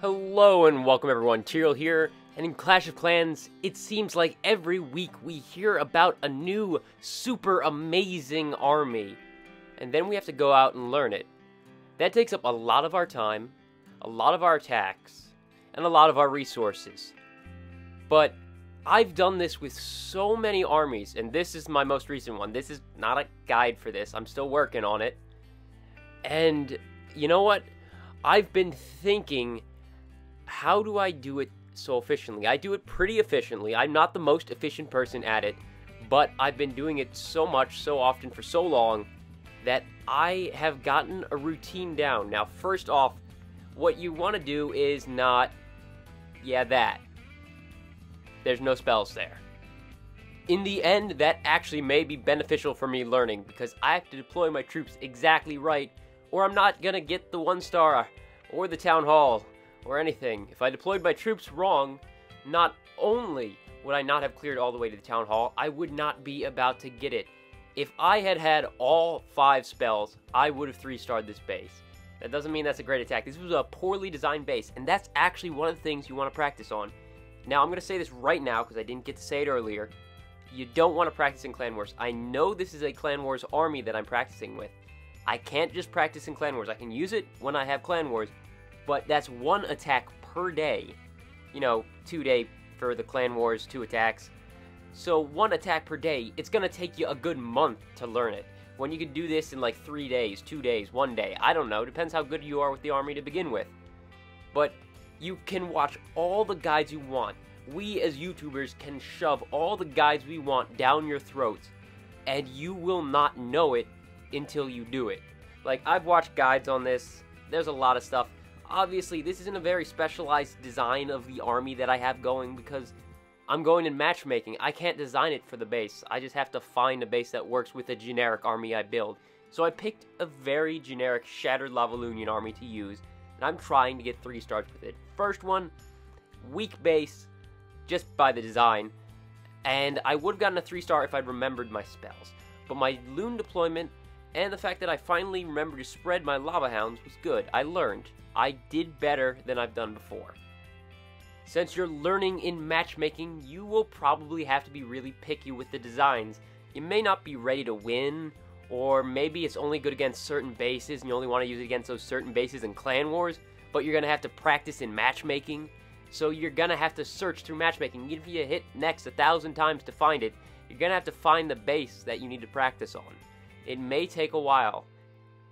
Hello and welcome everyone, Tyrael here, and in Clash of Clans, it seems like every week we hear about a new, super amazing army, and then we have to go out and learn it. That takes up a lot of our time, a lot of our attacks, and a lot of our resources. But I've done this with so many armies, and this is my most recent one. This is not a guide for this, I'm still working on it. And you know what? I've been thinking, how do I do it so efficiently? I do it pretty efficiently. I'm not the most efficient person at it, but I've been doing it so much, so often, for so long, that I have gotten a routine down. Now, first off, what you want to do is not, that. There's no spells there. In the end, that actually may be beneficial for me learning, because I have to deploy my troops exactly right, or I'm not gonna get the 1-star, or the town hall, or anything. If I deployed my troops wrong, not only would I not have cleared all the way to the town hall, I would not be about to get it. If I had had all 5 spells, I would have 3-starred this base. That doesn't mean that's a great attack. This was a poorly designed base, and that's actually one of the things you want to practice on. Now, I'm going to say this right now, because I didn't get to say it earlier. You don't want to practice in Clan Wars. I know this is a Clan Wars army that I'm practicing with. I can't just practice in Clan Wars. I can use it when I have Clan Wars, but that's 1 attack per day. 2 day for the Clan Wars, 2 attacks. So 1 attack per day, it's going to take you a good month to learn it. When you can do this in like 3 days, 2 days, 1 day. I don't know, depends how good you are with the army to begin with. But you can watch all the guides you want. We as YouTubers can shove all the guides we want down your throats, and you will not know it until you do it. Like, I've watched guides on this. There's a lot of stuff. Obviously, this isn't a very specialized design of the army that I have going, because I'm going in matchmaking. I can't design it for the base. I just have to find a base that works with a generic army I build. So I picked a very generic Shattered Lavalunian army to use, and I'm trying to get 3 stars with it. First one, weak base, just by the design, and I would have gotten a 3-star if I'd remembered my spells. But my Loon deployment, and the fact that I finally remembered to spread my Lava Hounds was good. I learned. I did better than I've done before. Since you're learning in matchmaking, you will probably have to be really picky with the designs. You may not be ready to win, or maybe it's only good against certain bases and you only want to use it against those certain bases in Clan Wars, but you're going to have to practice in matchmaking. So you're going to have to search through matchmaking. Even if you hit next 1,000 times to find it, you're going to have to find the base that you need to practice on. It may take a while,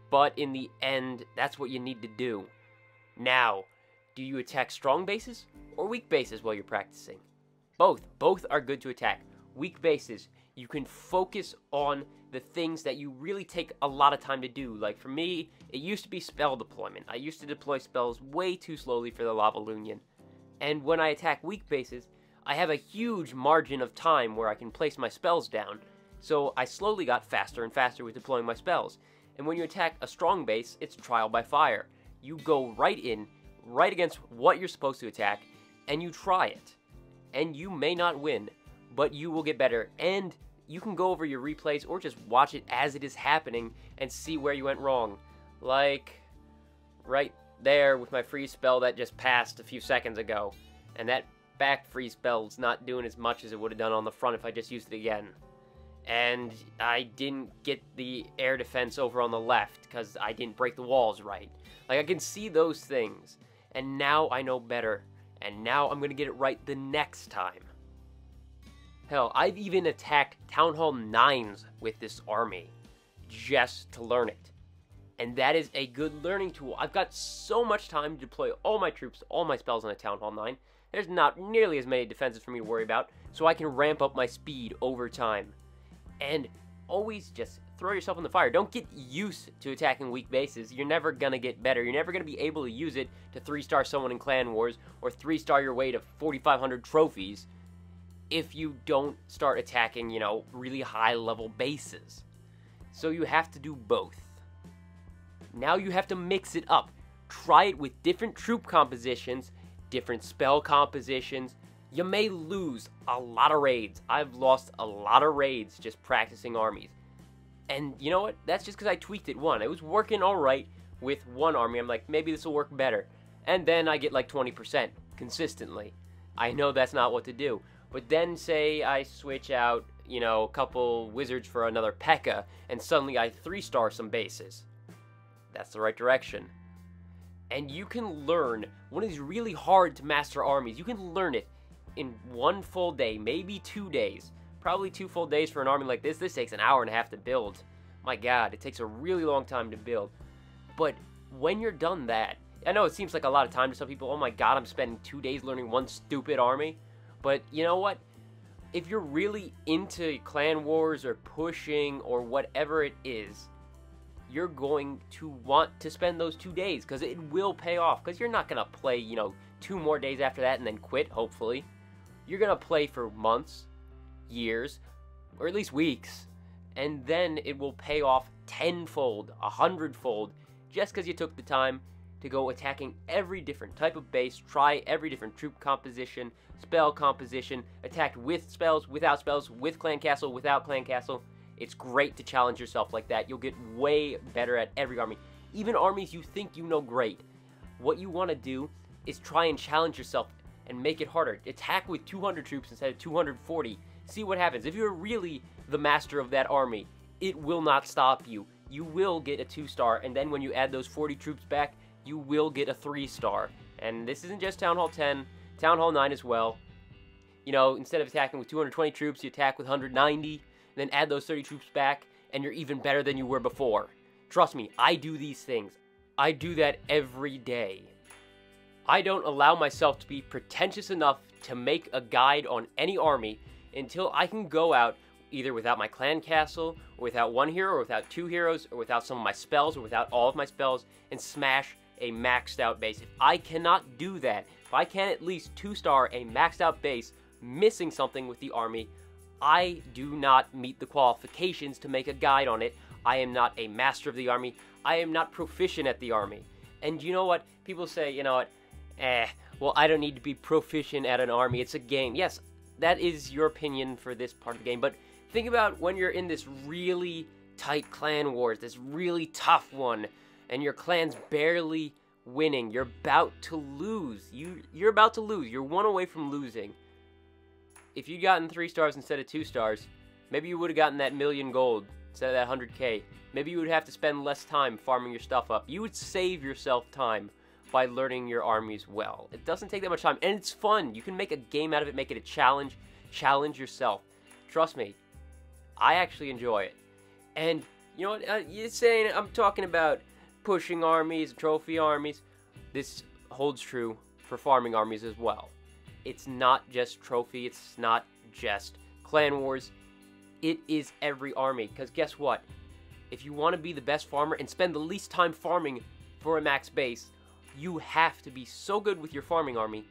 but in the end, that's what you need to do. Now, do you attack strong bases or weak bases while you're practicing? Both. Both are good to attack. Weak bases, you can focus on the things that you really take a lot of time to do. Like for me, it used to be spell deployment. I used to deploy spells way too slowly for the Lavalunian. And when I attack weak bases, I have a huge margin of time where I can place my spells down. So I slowly got faster and faster with deploying my spells. And when you attack a strong base, it's trial by fire. You go right in, right against what you're supposed to attack, and you try it. And you may not win, but you will get better. And you can go over your replays or just watch it as it is happening and see where you went wrong. Like, right there with my freeze spell that just passed a few seconds ago. And that back freeze spell's not doing as much as it would have done on the front if I just used it again. And I didn't get the air defense over on the left because I didn't break the walls right. Like, I can see those things, and now I know better, and now I'm going to get it right the next time. Hell, I've even attacked Town Hall 9s with this army, just to learn it. And that is a good learning tool. I've got so much time to deploy all my troops, all my spells on a Town Hall 9. There's not nearly as many defenses for me to worry about, so I can ramp up my speed over time. And always just throw yourself in the fire. Don't get used to attacking weak bases. You're never gonna get better. You're never gonna be able to use it to 3-star someone in Clan Wars or 3-star your way to 4,500 trophies if you don't start attacking, really high-level bases. So you have to do both. Now you have to mix it up. Try it with different troop compositions, different spell compositions. You may lose a lot of raids. I've lost a lot of raids just practicing armies. And you know what? That's just because I tweaked it one. It was working alright with one army. I'm like, maybe this will work better. And then I get like 20% consistently. I know that's not what to do. But then say I switch out, you know, a couple wizards for another P.E.K.K.A. and suddenly I 3-star some bases. That's the right direction. And you can learn one of these really hard to master armies. You can learn it in one full day, maybe 2 days. Probably 2 full days for an army like this. This takes an hour and a half to build. My god, it takes a really long time to build. But when you're done that, I know it seems like a lot of time to some people. Oh my god, I'm spending 2 days learning one stupid army. But you know what? If you're really into Clan Wars or pushing or whatever it is, you're going to want to spend those 2 days because it will pay off. Because you're not going to play, you know, 2 more days after that and then quit, hopefully. You're going to play for months, years, or at least weeks. And then it will pay off tenfold, 100-fold, just because you took the time to go attacking every different type of base, try every different troop composition, spell composition, attacked with spells, without spells, with clan castle, without clan castle. It's great to challenge yourself like that. You'll get way better at every army. Even armies you think you know great. What you want to do is try and challenge yourself and make it harder. Attack with 200 troops instead of 240. See what happens. If you're really the master of that army, it will not stop you. You will get a 2-star, and then when you add those 40 troops back, you will get a 3-star. And this isn't just Town Hall 10, Town Hall 9 as well. You know, instead of attacking with 220 troops, you attack with 190, then add those 30 troops back, and you're even better than you were before. Trust me, I do these things. I do that every day. I don't allow myself to be pretentious enough to make a guide on any army until I can go out either without my clan castle, or without 1 hero, or without 2 heroes, or without some of my spells, or without all of my spells, and smash a maxed out base. If I cannot do that, if I can at least 2-star a maxed out base, missing something with the army, I do not meet the qualifications to make a guide on it. I am not a master of the army. I am not proficient at the army. And you know what? People say, you know what? Well, I don't need to be proficient at an army. It's a game. Yes, that is your opinion for this part of the game. But think about when you're in this really tight clan wars, this really tough one, and your clan's barely winning. You're about to lose. You're about to lose. You're 1 away from losing. If you'd gotten 3 stars instead of 2 stars, maybe you would have gotten that 1,000,000 gold instead of that 100k. Maybe you would have to spend less time farming your stuff up. You would save yourself time by learning your armies well. It doesn't take that much time, and it's fun. You can make a game out of it, make it a challenge. Challenge yourself. Trust me, I actually enjoy it. And you know what? You're saying I'm talking about pushing armies, trophy armies. This holds true for farming armies as well. It's not just trophy, it's not just clan wars. It is every army, because guess what? If you want to be the best farmer and spend the least time farming for a max base, you have to be so good with your farming army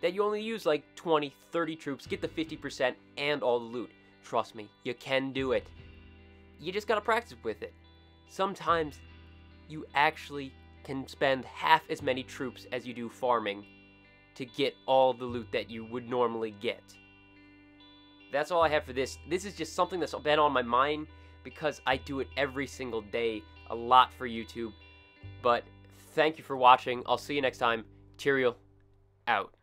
that you only use like 20, 30 troops, get the 50% and all the loot. Trust me, you can do it. You just gotta practice with it. Sometimes you actually can spend half as many troops as you do farming to get all the loot that you would normally get. That's all I have for this. This is just something that's been on my mind because I do it every single day, a lot for YouTube. But thank you for watching. I'll see you next time. Tyrael, out.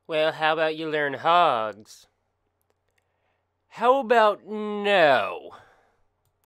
Well, how about you learn hogs? How about no?